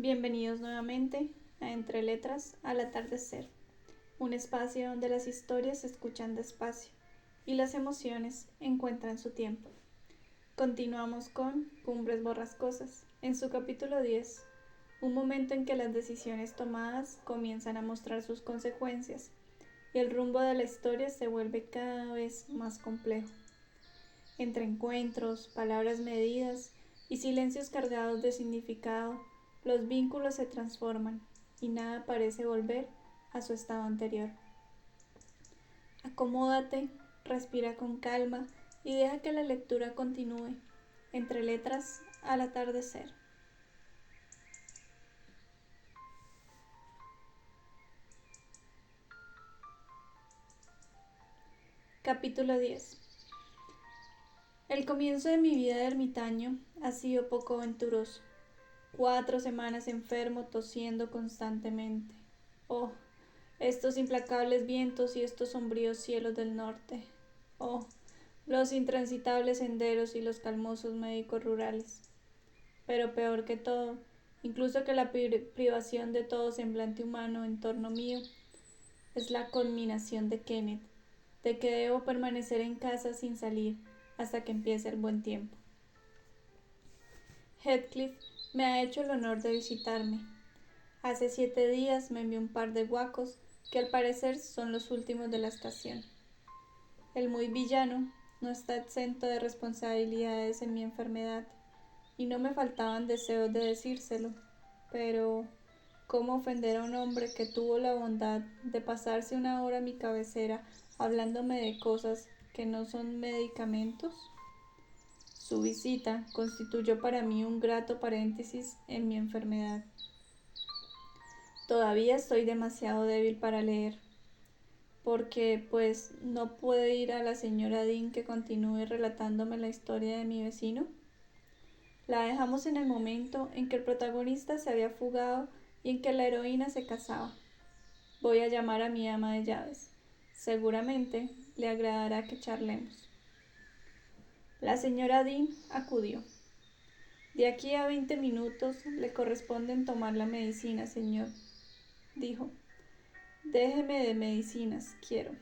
Bienvenidos nuevamente a Entre Letras al Atardecer, un espacio donde las historias se escuchan despacio y las emociones encuentran su tiempo. Continuamos con Cumbres Borrascosas, en su capítulo 10, un momento en que las decisiones tomadas comienzan a mostrar sus consecuencias y el rumbo de la historia se vuelve cada vez más complejo. Entre encuentros, palabras medidas y silencios cargados de significado, los vínculos se transforman y nada parece volver a su estado anterior. Acomódate, respira con calma y deja que la lectura continúe. Entre letras al atardecer. Capítulo 10. El comienzo de mi vida de ermitaño ha sido poco venturoso. 4 semanas enfermo, tosiendo constantemente. Oh, estos implacables vientos y estos sombríos cielos del norte. Oh, los intransitables senderos y los calmosos médicos rurales. Pero peor que todo, incluso que la privación de todo semblante humano en torno mío, es la culminación de Kenneth, de que debo permanecer en casa sin salir hasta que empiece el buen tiempo. Heathcliff me ha hecho el honor de visitarme. Hace 7 días me envió un par de guacos que al parecer son los últimos de la estación. El muy villano no está exento de responsabilidades en mi enfermedad y no me faltaban deseos de decírselo, pero ¿cómo ofender a un hombre que tuvo la bondad de pasarse una hora a mi cabecera hablándome de cosas que no son medicamentos? Su visita constituyó para mí un grato paréntesis en mi enfermedad. Todavía estoy demasiado débil para leer, porque pues no puede ir a la señora Dean que continúe relatándome la historia de mi vecino. La dejamos en el momento en que el protagonista se había fugado y en que la heroína se casaba. Voy a llamar a mi ama de llaves. Seguramente le agradará que charlemos. La señora Dean acudió. De aquí a 20 minutos le corresponden tomar la medicina, señor, dijo. Déjeme de medicinas, quiero.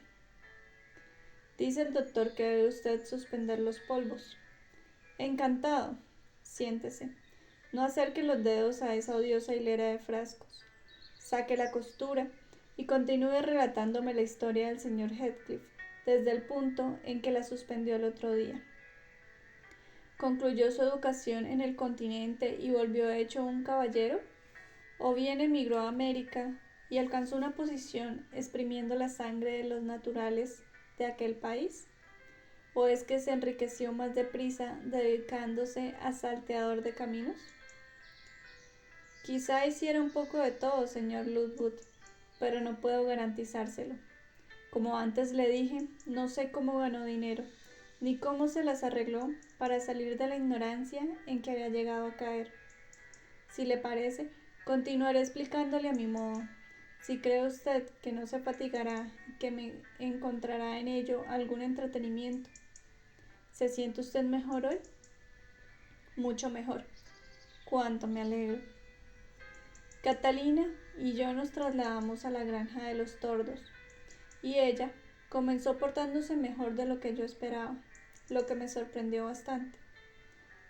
Dice el doctor que debe usted suspender los polvos. Encantado. Siéntese. No acerque los dedos a esa odiosa hilera de frascos. Saque la costura y continúe relatándome la historia del señor Heathcliff desde el punto en que la suspendió el otro día. ¿Concluyó su educación en el continente y volvió hecho un caballero? ¿O bien emigró a América y alcanzó una posición exprimiendo la sangre de los naturales de aquel país? ¿O es que se enriqueció más deprisa dedicándose a salteador de caminos? Quizá hiciera un poco de todo, señor Ludwood, pero no puedo garantizárselo. Como antes le dije, no sé cómo ganó dinero, ni cómo se las arregló para salir de la ignorancia en que había llegado a caer. Si le parece, continuaré explicándole a mi modo. Si cree usted que no se fatigará y que me encontrará en ello algún entretenimiento. ¿Se siente usted mejor hoy? Mucho mejor. Cuánto me alegro. Catalina y yo nos trasladamos a la granja de los tordos, y ella comenzó portándose mejor de lo que yo esperaba, lo que me sorprendió bastante.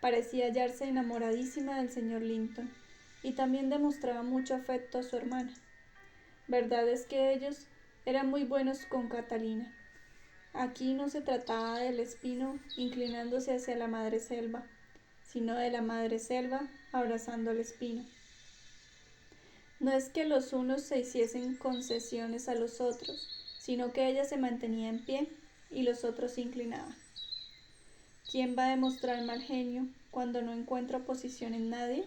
Parecía hallarse enamoradísima del señor Linton, y también demostraba mucho afecto a su hermana. Verdad es que ellos eran muy buenos con Catalina. Aquí no se trataba del espino inclinándose hacia la madre selva, sino de la madre selva abrazando al espino. No es que los unos se hiciesen concesiones a los otros, sino que ella se mantenía en pie y los otros se inclinaban. ¿Quién va a demostrar mal genio cuando no encuentra oposición en nadie?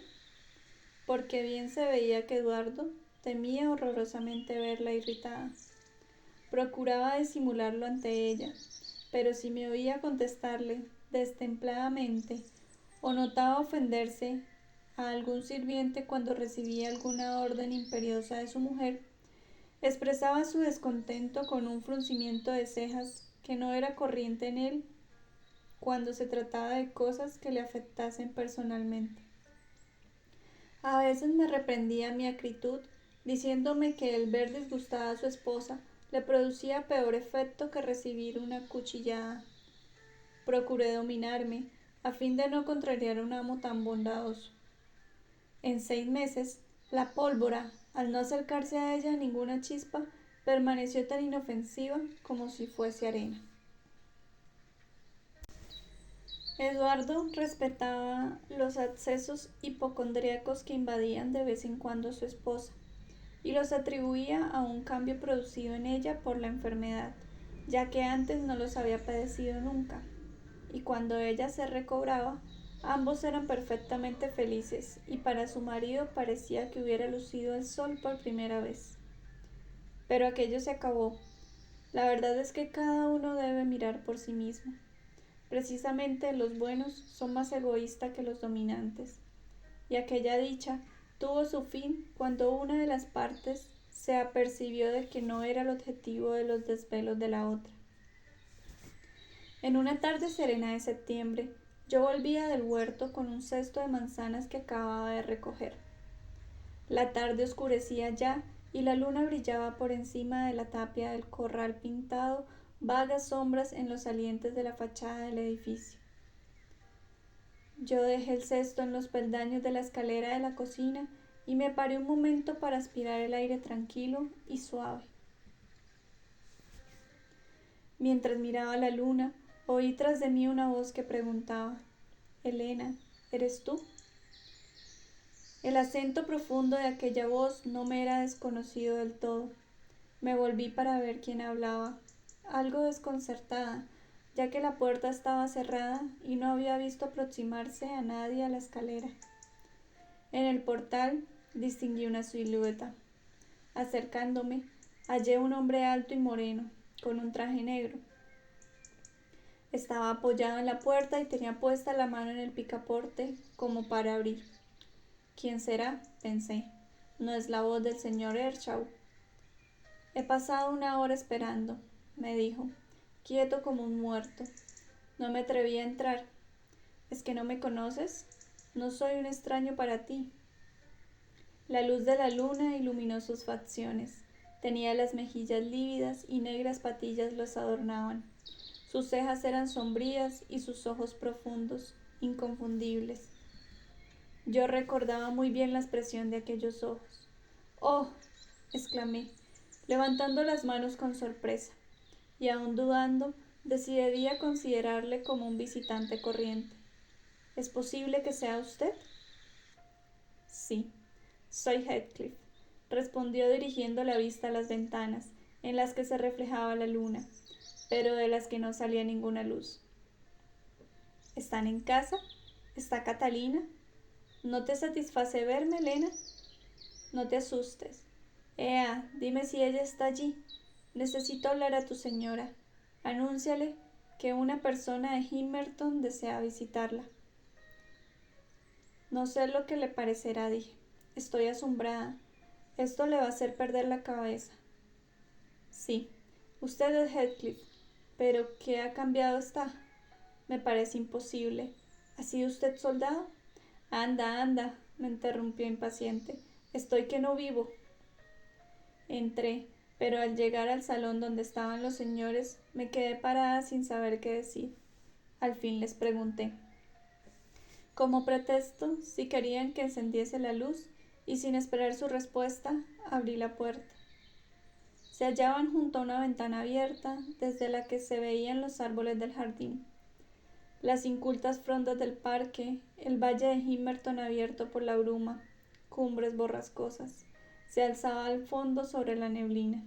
Porque bien se veía que Eduardo temía horrorosamente verla irritada. Procuraba disimularlo ante ella, pero si me oía contestarle destempladamente o notaba ofenderse a algún sirviente cuando recibía alguna orden imperiosa de su mujer, expresaba su descontento con un fruncimiento de cejas que no era corriente en él cuando se trataba de cosas que le afectasen personalmente. A veces me reprendía mi acritud, diciéndome que el ver disgustada a su esposa le producía peor efecto que recibir una cuchillada. Procuré dominarme, a fin de no contrariar a un amo tan bondadoso. En 6 meses, la pólvora, al no acercarse a ella ninguna chispa, permaneció tan inofensiva como si fuese arena. Eduardo respetaba los accesos hipocondríacos que invadían de vez en cuando a su esposa, y los atribuía a un cambio producido en ella por la enfermedad, ya que antes no los había padecido nunca, y cuando ella se recobraba, ambos eran perfectamente felices, y para su marido parecía que hubiera lucido el sol por primera vez. Pero aquello se acabó. La verdad es que cada uno debe mirar por sí mismo. Precisamente los buenos son más egoístas que los dominantes, y aquella dicha tuvo su fin cuando una de las partes se apercibió de que no era el objetivo de los desvelos de la otra. En una tarde serena de septiembre, yo volvía del huerto con un cesto de manzanas que acababa de recoger. La tarde oscurecía ya y la luna brillaba por encima de la tapia del corral pintado vagas sombras en los salientes de la fachada del edificio. Yo dejé el cesto en los peldaños de la escalera de la cocina y me paré un momento para aspirar el aire tranquilo y suave. Mientras miraba la luna, oí tras de mí una voz que preguntaba: «Elena, ¿eres tú?». El acento profundo de aquella voz no me era desconocido del todo. Me volví para ver quién hablaba, algo desconcertada, ya que la puerta estaba cerrada y no había visto aproximarse a nadie a la escalera. En el portal distinguí una silueta. Acercándome, hallé un hombre alto y moreno, con un traje negro. Estaba apoyado en la puerta y tenía puesta la mano en el picaporte como para abrir. «¿Quién será?», pensé. «No es la voz del señor Earnshaw». «He pasado una hora esperando», me dijo, quieto como un muerto. No me atreví a entrar. «¿Es que no me conoces? No soy un extraño para ti». La luz de la luna iluminó sus facciones. Tenía las mejillas lívidas y negras patillas los adornaban. Sus cejas eran sombrías y sus ojos profundos, inconfundibles. Yo recordaba muy bien la expresión de aquellos ojos. «¡Oh!», exclamé, levantando las manos con sorpresa, y aún dudando, decidí a considerarle como un visitante corriente. «¿Es posible que sea usted?». «Sí, soy Heathcliff», respondió dirigiendo la vista a las ventanas, en las que se reflejaba la luna, pero de las que no salía ninguna luz. «¿Están en casa? ¿Está Catalina? ¿No te satisface verme, Elena? No te asustes. Ea, dime si ella está allí. Necesito hablar a tu señora. Anúnciale que una persona de Gimmerton desea visitarla». «No sé lo que le parecerá», dije. «Estoy asombrada. Esto le va a hacer perder la cabeza». «Sí, usted es Heathcliff, pero ¿qué ha cambiado está? Me parece imposible. ¿Ha sido usted soldado?». «Anda, anda», me interrumpió impaciente. «Estoy que no vivo». Entré, pero al llegar al salón donde estaban los señores, me quedé parada sin saber qué decir. Al fin les pregunté, como pretexto, si querían que encendiese la luz, y sin esperar su respuesta, abrí la puerta. Se hallaban junto a una ventana abierta, desde la que se veían los árboles del jardín, las incultas frondas del parque, el valle de Gimmerton abierto por la bruma, cumbres borrascosas, se alzaba al fondo sobre la neblina.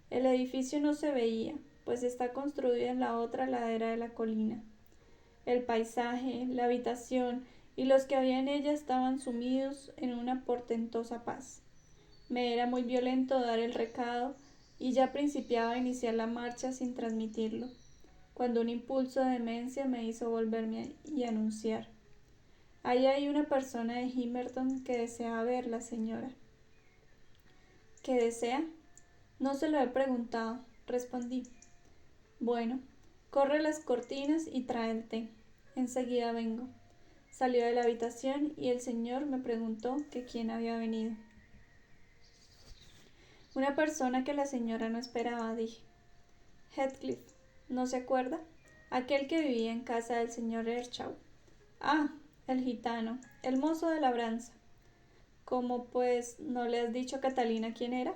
El edificio no se veía, pues está construido en la otra ladera de la colina. El paisaje, la habitación y los que había en ella estaban sumidos en una portentosa paz. Me era muy violento dar el recado y ya principiaba a iniciar la marcha sin transmitirlo, cuando un impulso de demencia me hizo volverme y anunciar: «Hay ahí una persona de Gimmerton que desea verla, señora». «¿Qué desea?». «No se lo he preguntado», respondí. «Bueno, corre las cortinas y trae el té. Enseguida vengo». Salió de la habitación y el señor me preguntó que quién había venido. Una persona que la señora no esperaba, dije. Heathcliff, ¿no se acuerda? Aquel que vivía en casa del señor Earnshaw. Ah, el gitano, el mozo de labranza. ¿Cómo pues no le has dicho a Catalina quién era?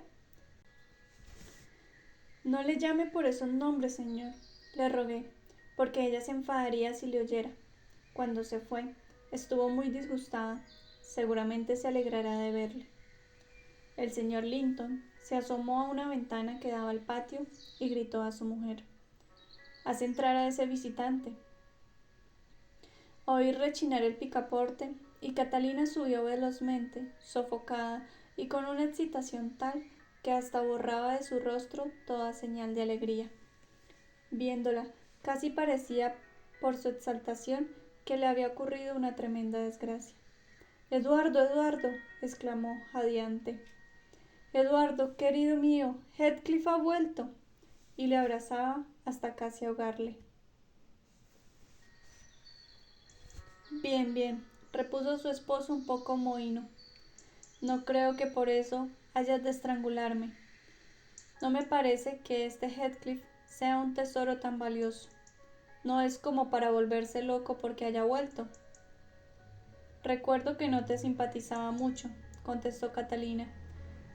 No le llame por esos nombres, señor, le rogué, porque ella se enfadaría si le oyera. Cuando se fue, estuvo muy disgustada. Seguramente se alegrará de verle. El señor Linton se asomó a una ventana que daba al patio y gritó a su mujer. «Haz entrar a ese visitante». Oí rechinar el picaporte y Catalina subió velozmente, sofocada y con una excitación tal que hasta borraba de su rostro toda señal de alegría. Viéndola, casi parecía, por su exaltación, que le había ocurrido una tremenda desgracia. «Eduardo, Eduardo», exclamó, jadeante. «Eduardo, querido mío, Heathcliff ha vuelto», y le abrazaba hasta casi ahogarle. «Bien, bien», repuso su esposo un poco mohíno. «No creo que por eso hayas de estrangularme. No me parece que este Heathcliff sea un tesoro tan valioso. No es como para volverse loco porque haya vuelto». «Recuerdo que no te simpatizaba mucho», contestó Catalina,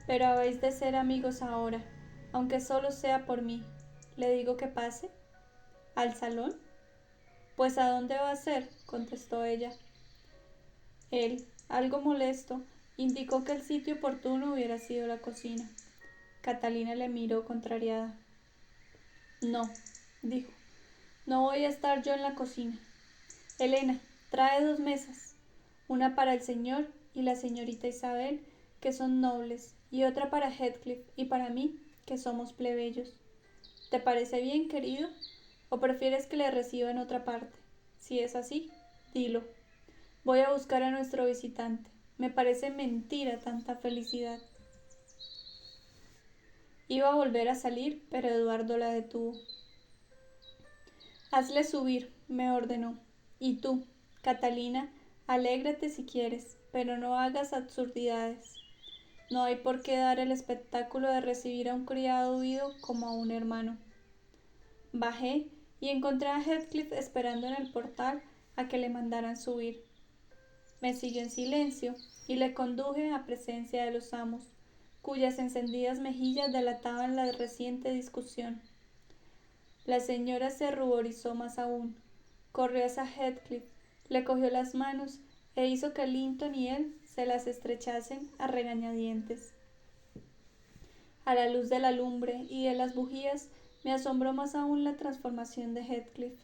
«pero habéis de ser amigos ahora, aunque solo sea por mí. ¿Le digo que pase? ¿Al salón?» «Pues ¿a dónde va a ser?», contestó ella. Él, algo molesto, indicó que el sitio oportuno hubiera sido la cocina. Catalina le miró contrariada. «No», dijo, «no voy a estar yo en la cocina. Elena, trae 2 mesas, una para el señor y la señorita Isabel, que son nobles, y otra para Heathcliff y para mí, que somos plebeyos. ¿Te parece bien, querido? ¿O prefieres que le reciba en otra parte? Si es así, dilo. Voy a buscar a nuestro visitante. Me parece mentira tanta felicidad». Iba a volver a salir, pero Eduardo la detuvo. «Hazle subir», me ordenó. «Y tú, Catalina, alégrate si quieres, pero no hagas absurdidades. No hay por qué dar el espectáculo de recibir a un criado huido como a un hermano». Bajé y encontré a Heathcliff esperando en el portal a que le mandaran subir. Me siguió en silencio y le conduje a presencia de los amos, cuyas encendidas mejillas delataban la reciente discusión. La señora se ruborizó más aún. Corrió hacia Heathcliff, le cogió las manos e hizo que Linton y él se las estrechasen a regañadientes. A la luz de la lumbre y de las bujías me asombró más aún la transformación de Heathcliff.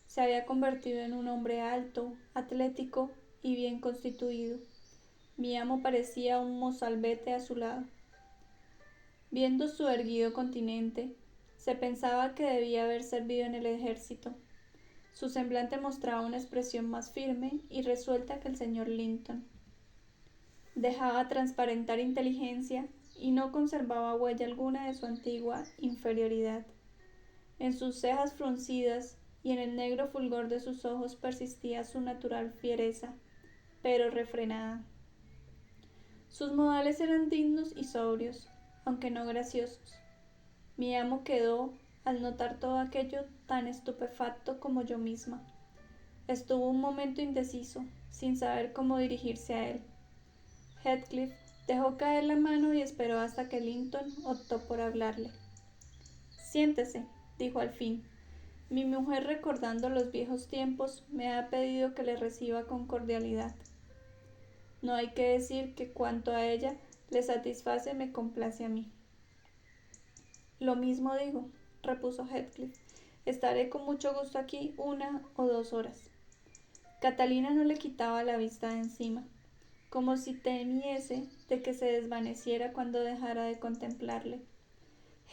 Se había convertido en un hombre alto, atlético y bien constituido. Mi amo parecía un mozalbete a su lado. Viendo su erguido continente, se pensaba que debía haber servido en el ejército. Su semblante mostraba una expresión más firme y resuelta que el señor Linton. Dejaba transparentar inteligencia y no conservaba huella alguna de su antigua inferioridad. En sus cejas fruncidas y en el negro fulgor de sus ojos persistía su natural fiereza, pero refrenada. Sus modales eran dignos y sobrios, aunque no graciosos. Mi amo quedó, al notar todo aquello, tan estupefacto como yo misma. Estuvo un momento indeciso, sin saber cómo dirigirse a él. Heathcliff dejó caer la mano y esperó hasta que Linton optó por hablarle. «Siéntese», dijo al fin. «Mi mujer, recordando los viejos tiempos, me ha pedido que le reciba con cordialidad. No hay que decir que cuanto a ella le satisface me complace a mí». «Lo mismo digo», repuso Heathcliff. «Estaré con mucho gusto aquí 1 o 2 horas». Catalina no le quitaba la vista de encima, como si temiese de que se desvaneciera cuando dejara de contemplarle.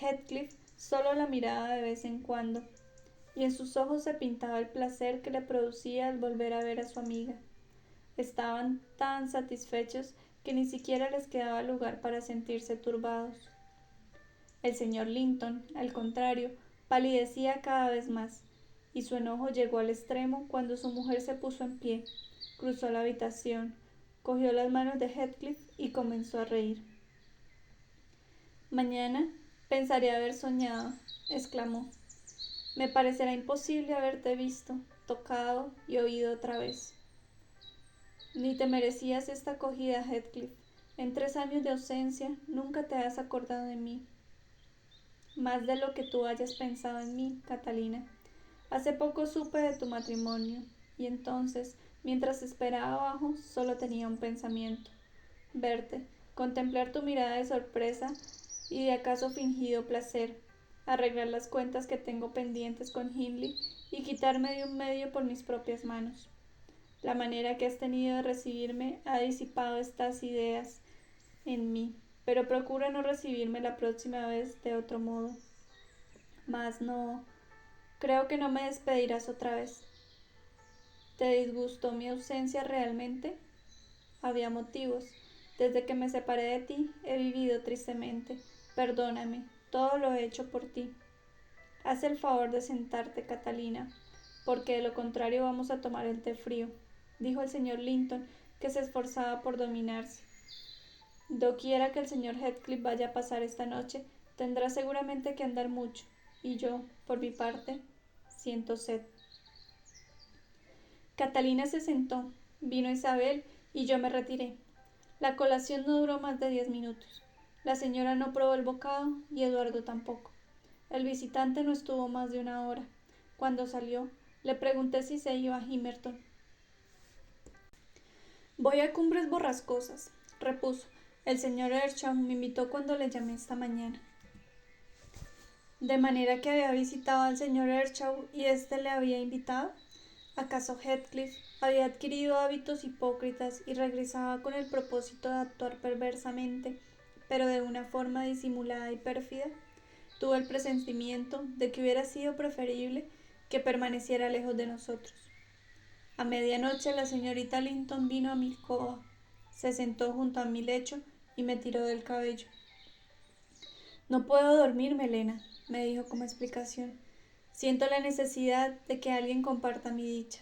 Heathcliff solo la miraba de vez en cuando, y en sus ojos se pintaba el placer que le producía al volver a ver a su amiga. Estaban tan satisfechos que ni siquiera les quedaba lugar para sentirse turbados. El señor Linton, al contrario, palidecía cada vez más, y su enojo llegó al extremo cuando su mujer se puso en pie, cruzó la habitación, cogió las manos de Heathcliff y comenzó a reír. Mañana pensaré haber soñado, exclamó. Me parecerá imposible haberte visto, tocado y oído otra vez. Ni te merecías esta acogida, Heathcliff. En 3 años de ausencia nunca te has acordado de mí. Más de lo que tú hayas pensado en mí, Catalina. Hace poco supe de tu matrimonio, y entonces, mientras esperaba abajo, solo tenía un pensamiento: verte, contemplar tu mirada de sorpresa y de acaso fingido placer, arreglar las cuentas que tengo pendientes con Hindley y quitarme de un medio por mis propias manos. La manera que has tenido de recibirme ha disipado estas ideas en mí, pero procura no recibirme la próxima vez de otro modo. Mas no, creo que no me despedirás otra vez. ¿Te disgustó mi ausencia realmente? Había motivos. Desde que me separé de ti he vivido tristemente. Perdóname, todo lo he hecho por ti. Haz el favor de sentarte, Catalina, porque de lo contrario vamos a tomar el té frío, dijo el señor Linton, que se esforzaba por dominarse. Doquiera que el señor Heathcliff vaya a pasar esta noche, tendrá seguramente que andar mucho, y yo, por mi parte, siento sed. Catalina se sentó, vino Isabel y yo me retiré. La colación no duró más de 10 minutos. La señora no probó el bocado y Eduardo tampoco. El visitante no estuvo más de 1 hora. Cuando salió, le pregunté si se iba a Gimmerton. Voy a Cumbres Borrascosas, repuso. El señor Earnshaw me invitó cuando le llamé esta mañana. ¿De manera que había visitado al señor Earnshaw y éste le había invitado? ¿Acaso Heathcliff había adquirido hábitos hipócritas y regresaba con el propósito de actuar perversamente, pero de una forma disimulada y pérfida? Tuve el presentimiento de que hubiera sido preferible que permaneciera lejos de nosotros. A medianoche la señorita Linton vino a mi alcoba, se sentó junto a mi lecho y me tiró del cabello. No puedo dormirme, Elena, me dijo como explicación. Siento la necesidad de que alguien comparta mi dicha.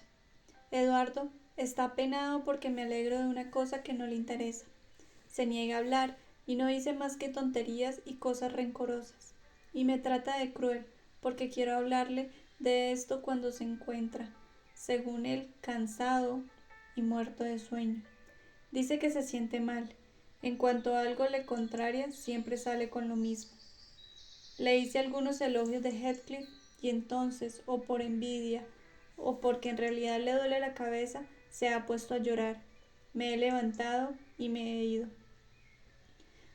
Eduardo está apenado porque me alegro de una cosa que no le interesa. Se niega a hablar y no dice más que tonterías y cosas rencorosas. Y me trata de cruel porque quiero hablarle de esto cuando se encuentra, según él, cansado y muerto de sueño. Dice que se siente mal. En cuanto a algo le contraria, siempre sale con lo mismo. Le hice algunos elogios de Heathcliff y entonces, o por envidia, o porque en realidad le duele la cabeza, se ha puesto a llorar. Me he levantado y me he ido.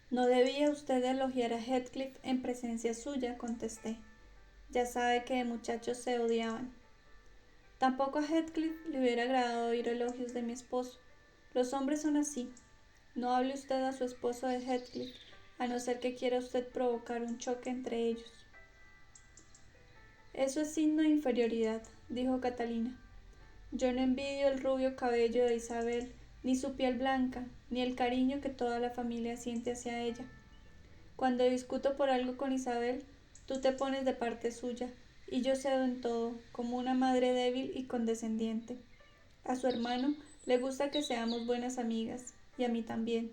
No debía usted elogiar a Heathcliff en presencia suya, contesté. Ya sabe que de muchachos se odiaban. Tampoco a Heathcliff le hubiera agradado oír elogios de mi esposo. Los hombres son así. No hable usted a su esposo de Heathcliff, a no ser que quiera usted provocar un choque entre ellos. Eso es signo de inferioridad, dijo Catalina. Yo no envidio el rubio cabello de Isabel, ni su piel blanca, ni el cariño que toda la familia siente hacia ella. Cuando discuto por algo con Isabel, tú te pones de parte suya, y yo cedo en todo, como una madre débil y condescendiente. A su hermano le gusta que seamos buenas amigas, y a mí también.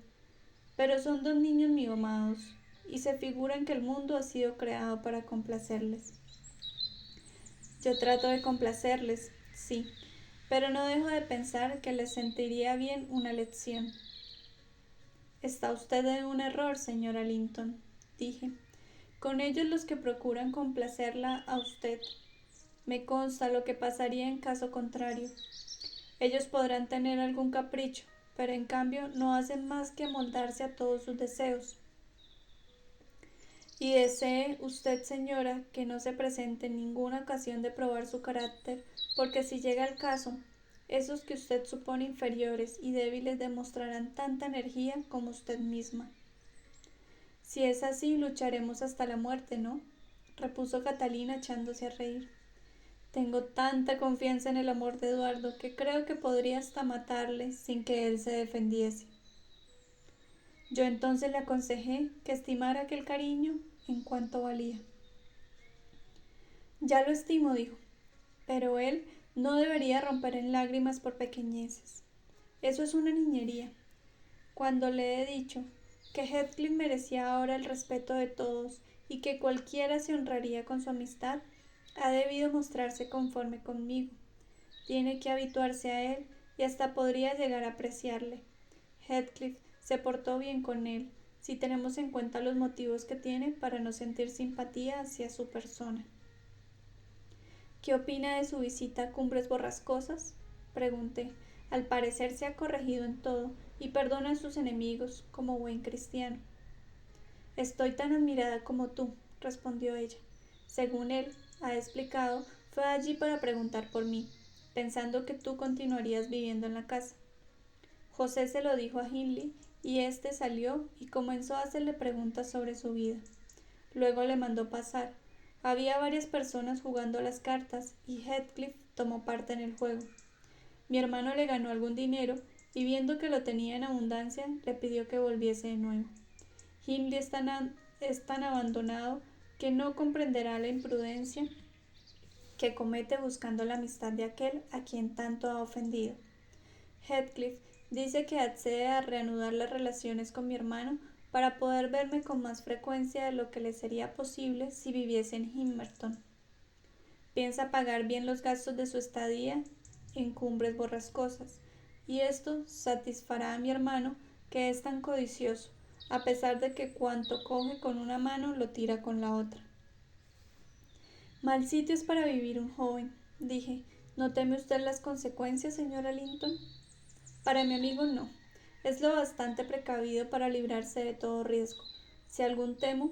Pero son 2 niños mimosos, y se figuran que el mundo ha sido creado para complacerles. Yo trato de complacerles, sí, pero no dejo de pensar que les sentiría bien una lección. Está usted en un error, señora Linton, dije. Con ellos los que procuran complacerla a usted. Me consta lo que pasaría en caso contrario. Ellos podrán tener algún capricho, pero en cambio no hacen más que amoldarse a todos sus deseos. Y desee usted, señora, que no se presente en ninguna ocasión de probar su carácter, porque si llega el caso, esos que usted supone inferiores y débiles demostrarán tanta energía como usted misma. Si es así, lucharemos hasta la muerte, ¿no? Repuso Catalina echándose a reír. Tengo tanta confianza en el amor de Eduardo que creo que podría hasta matarle sin que él se defendiese. Yo entonces le aconsejé que estimara aquel cariño en cuanto valía. Ya lo estimo, dijo, pero él no debería romper en lágrimas por pequeñeces. Eso es una niñería. Cuando le he dicho que Heathcliff merecía ahora el respeto de todos y que cualquiera se honraría con su amistad, ha debido mostrarse conforme conmigo. Tiene que habituarse a él y hasta podría llegar a apreciarle. Heathcliff se portó bien con él, si tenemos en cuenta los motivos que tiene para no sentir simpatía hacia su persona. ¿Qué opina de su visita a Cumbres Borrascosas?, pregunté. Al parecer se ha corregido en todo y perdona a sus enemigos como buen cristiano. Estoy tan admirada como tú, respondió ella. Según él ha explicado, fue allí para preguntar por mí, pensando que tú continuarías viviendo en la casa. José se lo dijo a Hindley y éste salió y comenzó a hacerle preguntas sobre su vida. Luego le mandó pasar. Había varias personas jugando a las cartas y Heathcliff tomó parte en el juego. Mi hermano le ganó algún dinero y viendo que lo tenía en abundancia, le pidió que volviese de nuevo. Hindley es tan abandonado que no comprenderá la imprudencia que comete buscando la amistad de aquel a quien tanto ha ofendido. Heathcliff dice que accede a reanudar las relaciones con mi hermano para poder verme con más frecuencia de lo que le sería posible si viviese en Himmerton. Piensa pagar bien los gastos de su estadía en Cumbres Borrascosas, y esto satisfará a mi hermano, que es tan codicioso, a pesar de que cuanto coge con una mano lo tira con la otra. Mal sitio es para vivir un joven, dije. ¿No teme usted las consecuencias, señora Linton? Para mi amigo no. Es lo bastante precavido para librarse de todo riesgo. Si algún temo,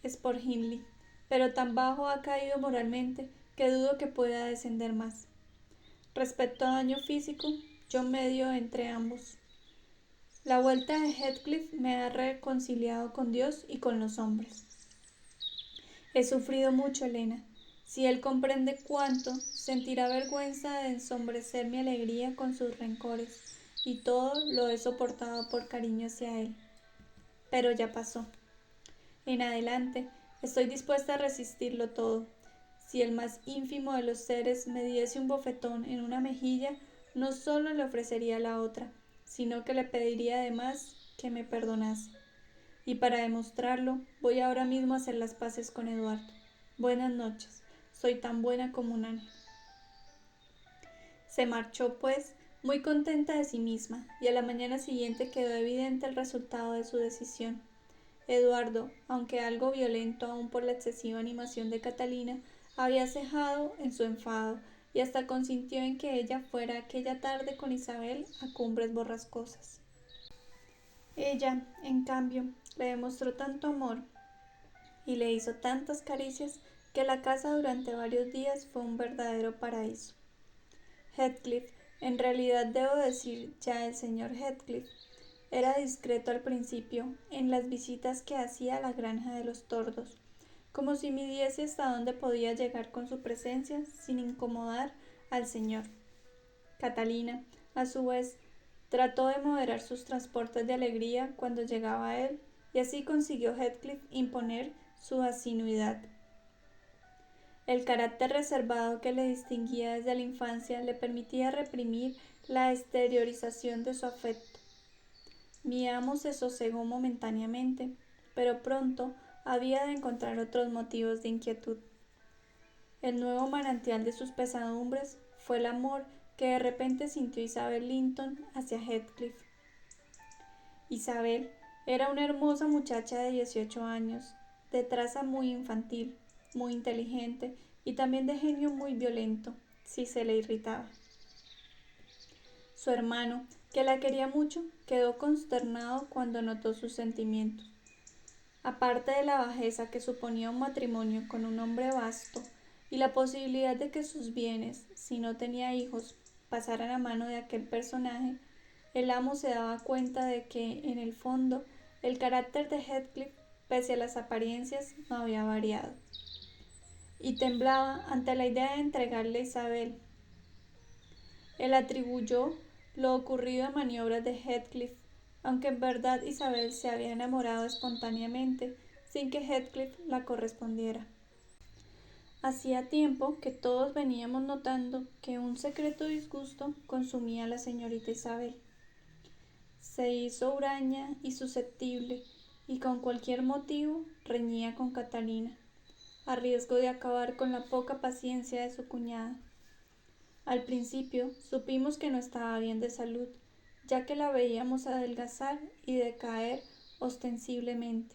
es por Hindley, pero tan bajo ha caído moralmente que dudo que pueda descender más. Respecto a daño físico, yo medio entre ambos. La vuelta de Heathcliff me ha reconciliado con Dios y con los hombres. He sufrido mucho, Elena. Si él comprende cuánto, sentirá vergüenza de ensombrecer mi alegría con sus rencores, y todo lo he soportado por cariño hacia él. Pero ya pasó. En adelante, estoy dispuesta a resistirlo todo. Si el más ínfimo de los seres me diese un bofetón en una mejilla, no solo le ofrecería la otra, sino que le pediría además que me perdonase. Y para demostrarlo, voy ahora mismo a hacer las paces con Eduardo. Buenas noches. Soy tan buena como un ángel. Se marchó, pues, muy contenta de sí misma, y a la mañana siguiente quedó evidente el resultado de su decisión. Eduardo, aunque algo violento aún por la excesiva animación de Catalina, había cejado en su enfado y hasta consintió en que ella fuera aquella tarde con Isabel a Cumbres Borrascosas. Ella, en cambio, le demostró tanto amor y le hizo tantas caricias que la casa durante varios días fue un verdadero paraíso. Heathcliff, en realidad debo decir ya el señor Heathcliff, era discreto al principio en las visitas que hacía a la granja de los Tordos, como si midiese hasta dónde podía llegar con su presencia sin incomodar al señor. Catalina, a su vez, trató de moderar sus transportes de alegría cuando llegaba a él, y así consiguió Heathcliff imponer su asiduidad. El carácter reservado que le distinguía desde la infancia le permitía reprimir la exteriorización de su afecto. Mi amo se sosegó momentáneamente, pero pronto había de encontrar otros motivos de inquietud. El nuevo manantial de sus pesadumbres fue el amor que de repente sintió Isabel Linton hacia Heathcliff. Isabel era una hermosa muchacha de 18 años, de traza muy infantil, muy inteligente y también de genio muy violento, si se le irritaba. Su hermano, que la quería mucho, quedó consternado cuando notó sus sentimientos. Aparte de la bajeza que suponía un matrimonio con un hombre vasto y la posibilidad de que sus bienes, si no tenía hijos, pasaran a mano de aquel personaje, el amo se daba cuenta de que, en el fondo, el carácter de Heathcliff, pese a las apariencias, no había variado. Y temblaba ante la idea de entregarle a Isabel. Él atribuyó lo ocurrido a maniobras de Heathcliff, aunque en verdad Isabel se había enamorado espontáneamente, sin que Heathcliff la correspondiera. Hacía tiempo que todos veníamos notando que un secreto disgusto consumía a la señorita Isabel. Se hizo huraña y susceptible, y con cualquier motivo reñía con Catalina, a riesgo de acabar con la poca paciencia de su cuñada. Al principio supimos que no estaba bien de salud, ya que la veíamos adelgazar y decaer ostensiblemente,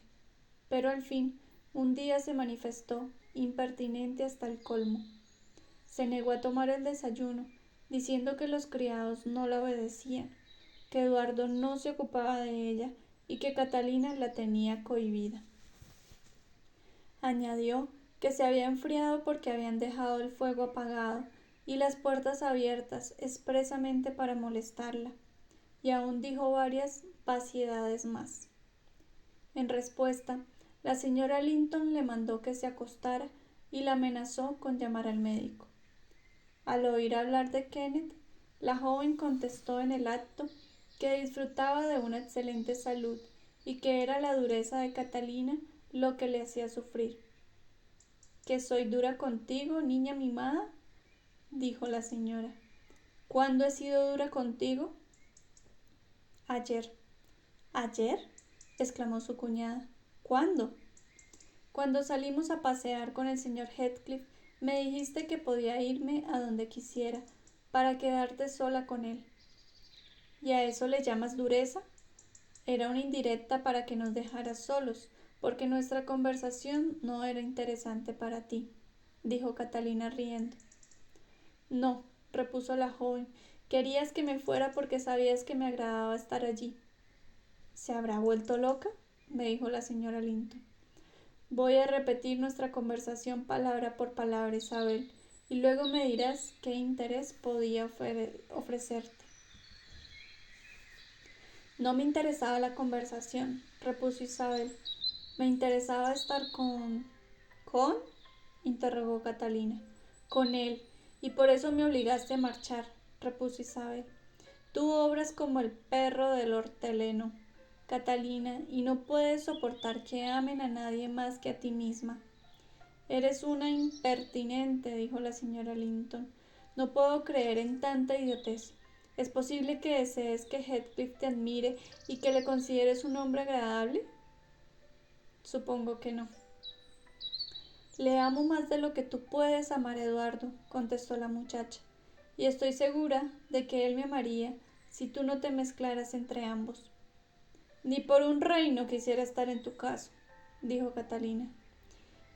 pero al fin un día se manifestó impertinente hasta el colmo. Se negó a tomar el desayuno, diciendo que los criados no la obedecían, que Eduardo no se ocupaba de ella y que Catalina la tenía cohibida. Añadió que se había enfriado porque habían dejado el fuego apagado y las puertas abiertas expresamente para molestarla, y aún dijo varias vaciedades más. En respuesta, la señora Linton le mandó que se acostara y la amenazó con llamar al médico. Al oír hablar de Kenneth, la joven contestó en el acto que disfrutaba de una excelente salud y que era la dureza de Catalina lo que le hacía sufrir. ¿Que soy dura contigo, niña mimada?, dijo la señora. ¿Cuándo he sido dura contigo? Ayer. ¿Ayer?, exclamó su cuñada. ¿Cuándo? Cuando salimos a pasear con el señor Heathcliff, me dijiste que podía irme a donde quisiera, para quedarte sola con él. ¿Y a eso le llamas dureza? Era una indirecta para que nos dejaras solos, porque nuestra conversación no era interesante para ti, dijo Catalina riendo. No, repuso la joven, querías que me fuera porque sabías que me agradaba estar allí. ¿Se habrá vuelto loca?, me dijo la señora Linton. Voy a repetir nuestra conversación palabra por palabra, Isabel, y luego me dirás qué interés podía ofrecerte. No me interesaba la conversación, repuso Isabel. Me interesaba estar con... ¿Con? Interrogó Catalina. Con él, y por eso me obligaste a marchar, repuso Isabel. Tú obras como el perro del hortelano, Catalina, y no puedes soportar que amen a nadie más que a ti misma. Eres una impertinente, dijo la señora Linton. No puedo creer en tanta idiotez. ¿Es posible que desees que Heathcliff te admire y que le consideres un hombre agradable? Supongo que no. Le amo más de lo que tú puedes amar a Eduardo, contestó la muchacha, y estoy segura de que él me amaría si tú no te mezclaras entre ambos. Ni por un reino quisiera estar en tu caso, dijo Catalina.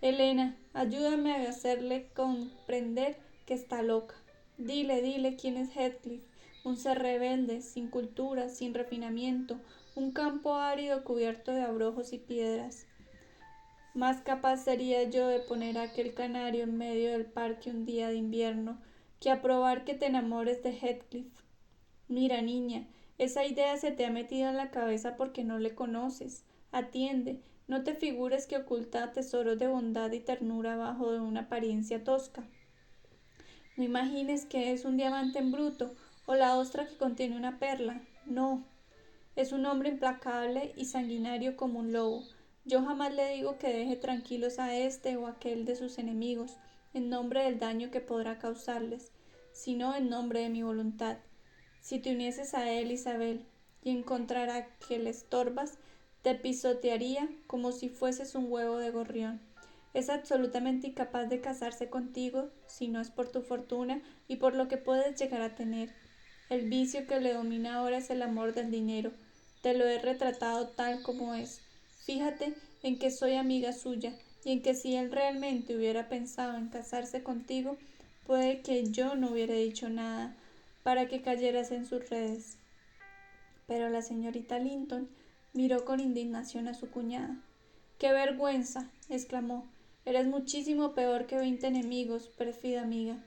Elena, ayúdame a hacerle comprender que está loca. Dile quién es Heathcliff, un ser rebelde, sin cultura, sin refinamiento, un campo árido cubierto de abrojos y piedras. Más capaz sería yo de poner a aquel canario en medio del parque un día de invierno que a probar que te enamores de Heathcliff. Mira, niña, esa idea se te ha metido en la cabeza porque no le conoces. Atiende, no te figures que oculta tesoros de bondad y ternura bajo de una apariencia tosca. No imagines que es un diamante en bruto o la ostra que contiene una perla. No, es un hombre implacable y sanguinario como un lobo. Yo jamás le digo que deje tranquilos a este o aquel de sus enemigos, en nombre del daño que podrá causarles, sino en nombre de mi voluntad. Si te unieses a él, Isabel, y encontrara que le estorbas, te pisotearía como si fueses un huevo de gorrión. Es absolutamente incapaz de casarse contigo si no es por tu fortuna y por lo que puedes llegar a tener. El vicio que le domina ahora es el amor del dinero. Te lo he retratado tal como es. Fíjate en que soy amiga suya y en que si él realmente hubiera pensado en casarse contigo, puede que yo no hubiera dicho nada para que cayeras en sus redes. Pero la señorita Linton miró con indignación a su cuñada. ¡Qué vergüenza!, exclamó. Eres muchísimo peor que 20 enemigos, pérfida amiga.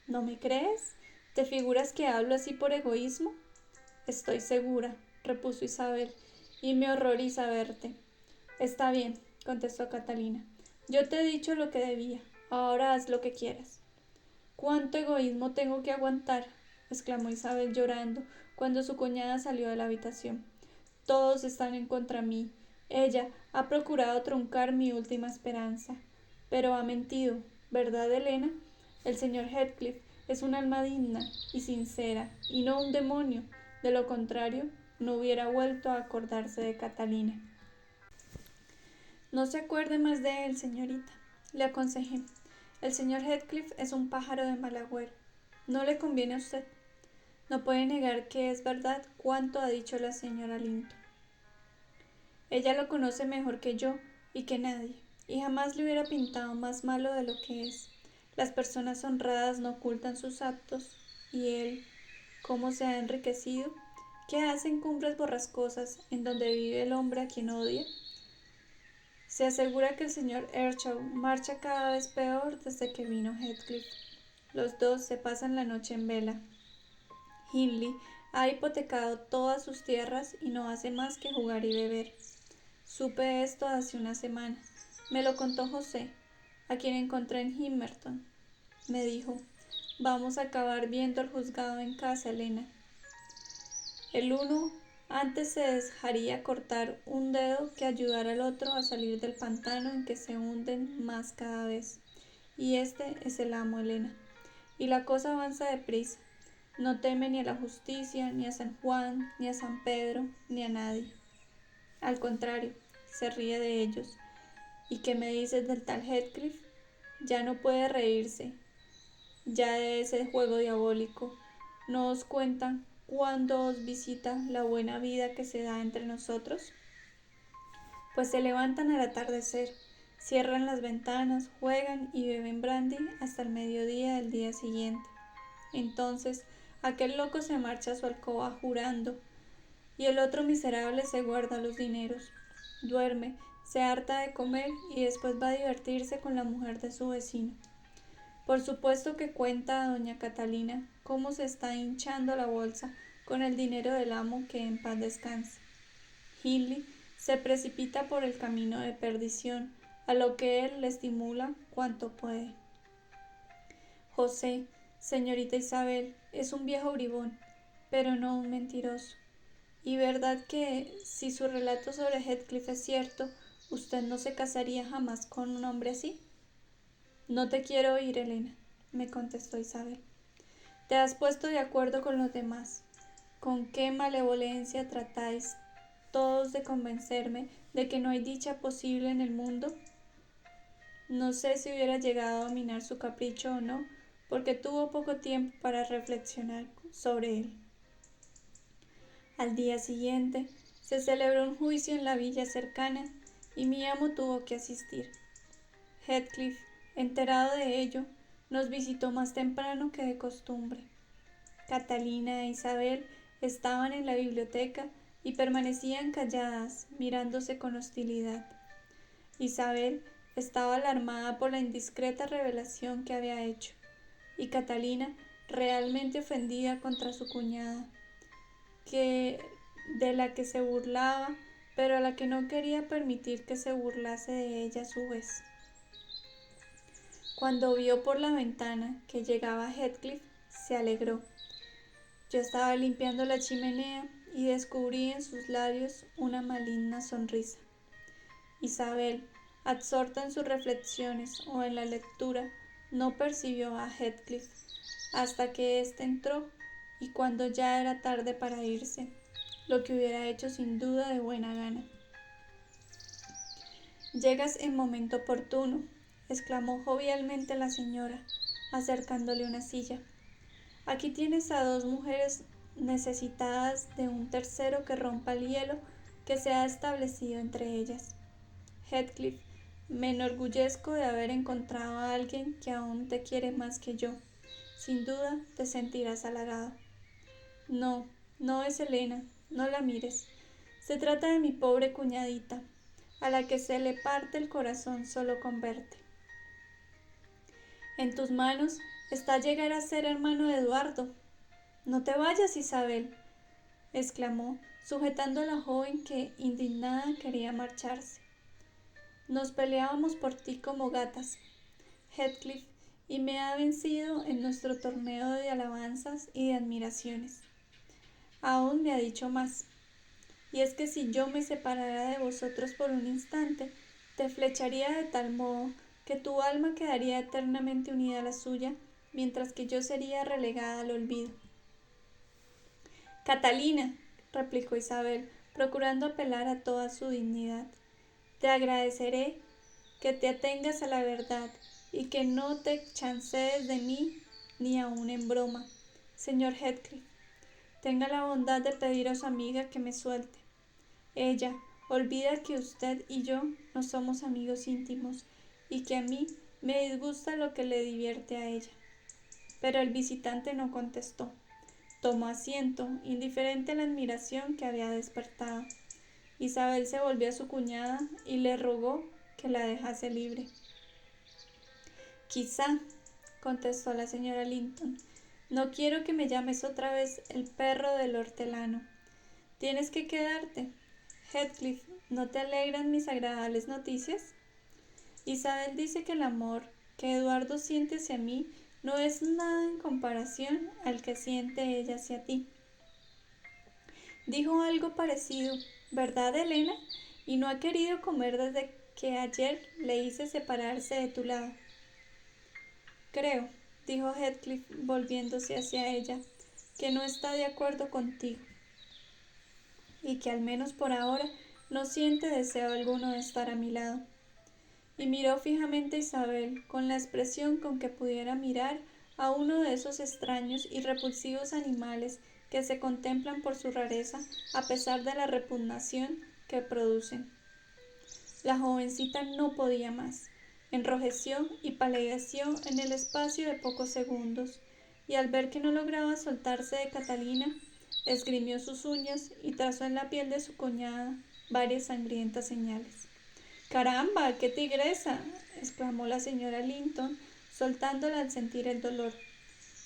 ¿No me crees? ¿Te figuras que hablo así por egoísmo? Estoy segura, repuso Isabel, y me horroriza verte. Está bien, contestó Catalina. Yo te he dicho lo que debía. Ahora haz lo que quieras. ¿Cuánto egoísmo tengo que aguantar?, exclamó Isabel llorando cuando su cuñada salió de la habitación. Todos están en contra mí. Ella ha procurado truncar mi última esperanza. Pero ha mentido, ¿Verdad, Helena? El señor Heathcliff es un alma digna y sincera, y no un demonio. De lo contrario, no hubiera vuelto a acordarse de Catalina. No se acuerde más de él, señorita, le aconsejé. El señor Heathcliff es un pájaro de mal agüero. No le conviene a usted. No puede negar que es verdad cuanto ha dicho la señora Linton. Ella lo conoce mejor que yo y que nadie, y jamás le hubiera pintado más malo de lo que es. Las personas honradas no ocultan sus actos, y él, ¿cómo se ha enriquecido? ¿Qué hace en cumbres borrascosas, en donde vive el hombre a quien odia? Se asegura que el señor Earnshaw marcha cada vez peor desde que vino Heathcliff. Los dos se pasan la noche en vela. Hindley ha hipotecado todas sus tierras y no hace más que jugar y beber. Supe esto hace una semana. Me lo contó José, a quien encontré en Himmerton. Me dijo, vamos a acabar viendo el juzgado en casa, Helena. El uno antes se dejaría cortar un dedo que ayudar al otro a salir del pantano en que se hunden más cada vez. Y este es el amo, Helena. Y la cosa avanza deprisa. No teme ni a la justicia, ni a San Juan, ni a San Pedro, ni a nadie. Al contrario, se ríe de ellos. ¿Y qué me dices del tal Heathcliff? Ya no puede reírse, ya de ese juego diabólico. ¿No os cuentan cuando os visita la buena vida que se da entre nosotros? Pues se levantan al atardecer, cierran las ventanas, juegan y beben brandy hasta el mediodía del día siguiente. Entonces aquel loco se marcha a su alcoba jurando, y el otro miserable se guarda los dineros, duerme, se harta de comer y después va a divertirse con la mujer de su vecino. Por supuesto que cuenta a doña Catalina cómo se está hinchando la bolsa con el dinero del amo, que en paz descanse. Hindley se precipita por el camino de perdición, a lo que él le estimula cuanto puede. José, señorita Isabel, es un viejo bribón, pero no un mentiroso. Y verdad que, si su relato sobre Heathcliff es cierto, usted no se casaría jamás con un hombre así. No te quiero oír, Helena, me contestó Isabel. Te has puesto de acuerdo con los demás. ¿Con qué malevolencia tratáis todos de convencerme de que no hay dicha posible en el mundo? No sé si hubiera llegado a dominar su capricho o no, porque tuvo poco tiempo para reflexionar sobre él. Al día siguiente se celebró un juicio en la villa cercana y mi amo tuvo que asistir. Heathcliff, enterado de ello, nos visitó más temprano que de costumbre. Catalina e Isabel estaban en la biblioteca y permanecían calladas, mirándose con hostilidad. Isabel estaba alarmada por la indiscreta revelación que había hecho, y Catalina realmente ofendida contra su cuñada, de la que se burlaba, pero a la que no quería permitir que se burlase de ella a su vez. Cuando vio por la ventana que llegaba Heathcliff, se alegró. Yo estaba limpiando la chimenea y descubrí en sus labios una maligna sonrisa. Isabel, absorta en sus reflexiones o en la lectura, no percibió a Heathcliff hasta que éste entró, y cuando ya era tarde para irse, lo que hubiera hecho sin duda de buena gana. «Llegas en momento oportuno», exclamó jovialmente la señora, acercándole una silla. «Aquí tienes a dos mujeres necesitadas de un tercero que rompa el hielo que se ha establecido entre ellas. Heathcliff, me enorgullezco de haber encontrado a alguien que aún te quiere más que yo. Sin duda te sentirás halagado». «No, no es Helena, no la mires. Se trata de mi pobre cuñadita, a la que se le parte el corazón solo con verte. En tus manos está llegar a ser hermano de Eduardo». «No te vayas, Isabel», exclamó, sujetando a la joven que, indignada, quería marcharse. «Nos peleábamos por ti como gatas, Heathcliff, y me ha vencido en nuestro torneo de alabanzas y de admiraciones. Aún me ha dicho más, y es que si yo me separara de vosotros por un instante, te flecharía de tal modo que tu alma quedaría eternamente unida a la suya, mientras que yo sería relegada al olvido. Catalina, replicó Isabel, procurando apelar a toda su dignidad, te agradeceré que te atengas a la verdad y que no te chancees de mí ni aun en broma. Señor Heathcliff, tenga la bondad de pedir a su amiga que me suelte. Ella olvida que usted y yo no somos amigos íntimos y que a mí me disgusta lo que le divierte a ella. Pero el visitante no contestó. Tomó asiento, indiferente a la admiración que había despertado. Isabel se volvió a su cuñada y le rogó que la dejase libre. Quizá, contestó la señora Linton, no quiero que me llames otra vez el perro del hortelano. Tienes que quedarte. Heathcliff, ¿no te alegran mis agradables noticias? Isabel dice que el amor que Eduardo siente hacia mí no es nada en comparación al que siente ella hacia ti. Dijo algo parecido, ¿verdad, Helena? Y no ha querido comer desde que ayer le hice separarse de tu lado. Creo, dijo Heathcliff volviéndose hacia ella, que no está de acuerdo contigo, y que al menos por ahora no siente deseo alguno de estar a mi lado. Y miró fijamente a Isabel con la expresión con que pudiera mirar a uno de esos extraños y repulsivos animales que se contemplan por su rareza a pesar de la repugnación que producen. La jovencita no podía más. Enrojeció y palideció en el espacio de pocos segundos, y al ver que no lograba soltarse de Catalina, esgrimió sus uñas y trazó en la piel de su cuñada varias sangrientas señales. —¡Caramba! ¡Qué tigresa! —exclamó la señora Linton, soltándola al sentir el dolor.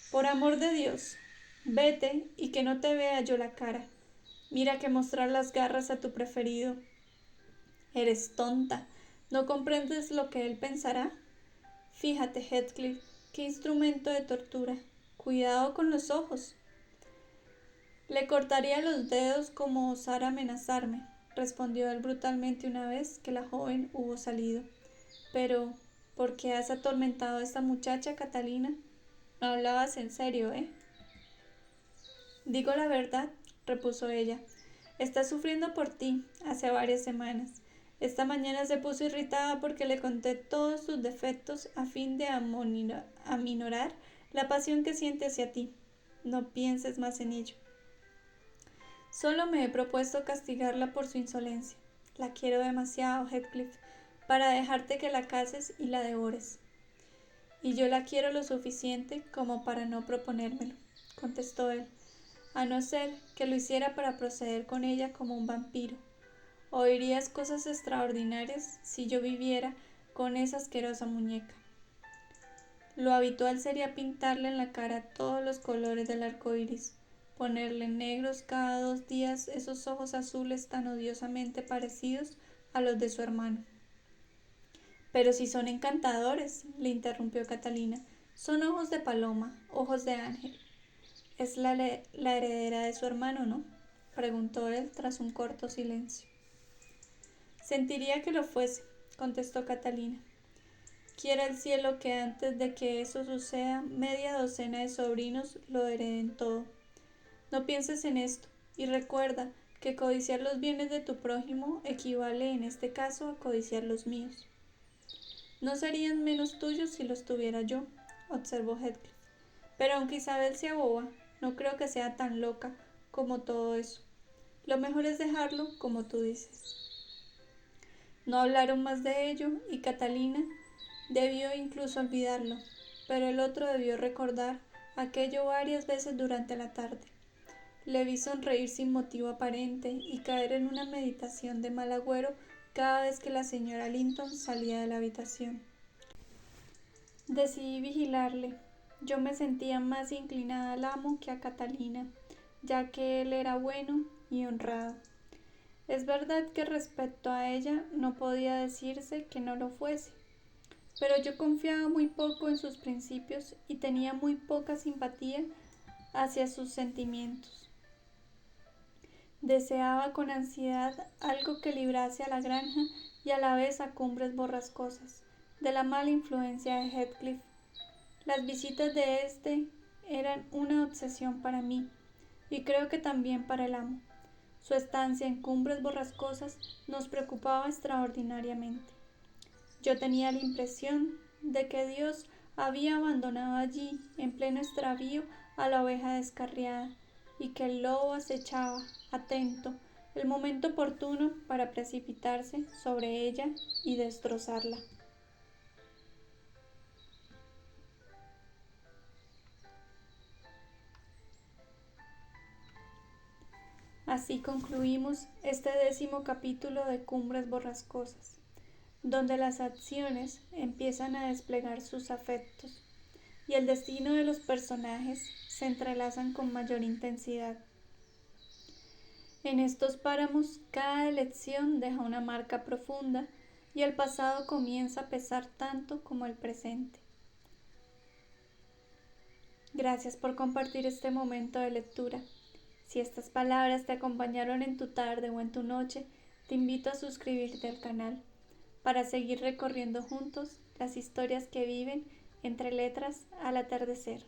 —Por amor de Dios, vete y que no te vea yo la cara. Mira que mostrar las garras a tu preferido. Eres tonta. ¿No comprendes lo que él pensará? Fíjate, Heathcliff, qué instrumento de tortura. Cuidado con los ojos. Le cortaría los dedos como osara amenazarme, respondió él brutalmente una vez que la joven hubo salido. Pero, ¿por qué has atormentado a esta muchacha, Catalina? No hablabas en serio, ¿eh? Digo la verdad, repuso ella. Está sufriendo por ti hace varias semanas. Esta mañana se puso irritada porque le conté todos sus defectos a fin de aminorar la pasión que siente hacia ti. No pienses más en ello. Solo me he propuesto castigarla por su insolencia. La quiero demasiado, Heathcliff, para dejarte que la cases y la devores. Y yo la quiero lo suficiente como para no proponérmelo, contestó él, a no ser que lo hiciera para proceder con ella como un vampiro. Oirías cosas extraordinarias si yo viviera con esa asquerosa muñeca. Lo habitual sería pintarle en la cara todos los colores del arco iris, ponerle negros cada 2 días esos ojos azules tan odiosamente parecidos a los de su hermano. Pero si son encantadores, le interrumpió Catalina, son ojos de paloma, ojos de ángel. Es la heredera de su hermano, ¿no? Preguntó él tras un corto silencio. Sentiría que lo fuese, contestó Catalina. Quiera el cielo que antes de que eso suceda, media docena de sobrinos lo hereden todo. No pienses en esto, y recuerda que codiciar los bienes de tu prójimo equivale en este caso a codiciar los míos. No serían menos tuyos si los tuviera yo, observó Heathcliff. Pero aunque Isabel sea boba, no creo que sea tan loca como todo eso. Lo mejor es dejarlo como tú dices. No hablaron más de ello y Catalina debió incluso olvidarlo, pero el otro debió recordar aquello varias veces durante la tarde. Le vi sonreír sin motivo aparente y caer en una meditación de mal agüero cada vez que la señora Linton salía de la habitación. Decidí vigilarle. Yo me sentía más inclinada al amo que a Catalina, ya que él era bueno y honrado. Es verdad que respecto a ella no podía decirse que no lo fuese, pero yo confiaba muy poco en sus principios y tenía muy poca simpatía hacia sus sentimientos. Deseaba con ansiedad algo que librase a la granja y a la vez a cumbres borrascosas, de la mala influencia de Heathcliff. Las visitas de éste eran una obsesión para mí, y creo que también para el amo. Su estancia en Cumbres Borrascosas nos preocupaba extraordinariamente. Yo tenía la impresión de que Dios había abandonado allí, en pleno extravío, a la oveja descarriada, y que el lobo acechaba, atento, el momento oportuno para precipitarse sobre ella y destrozarla. Así concluimos este 10º capítulo de Cumbres Borrascosas, donde las acciones empiezan a desplegar sus afectos y el destino de los personajes se entrelazan con mayor intensidad. En estos páramos cada elección deja una marca profunda y el pasado comienza a pesar tanto como el presente. Gracias por compartir este momento de lectura. Si estas palabras te acompañaron en tu tarde o en tu noche, te invito a suscribirte al canal para seguir recorriendo juntos las historias que viven entre letras al atardecer.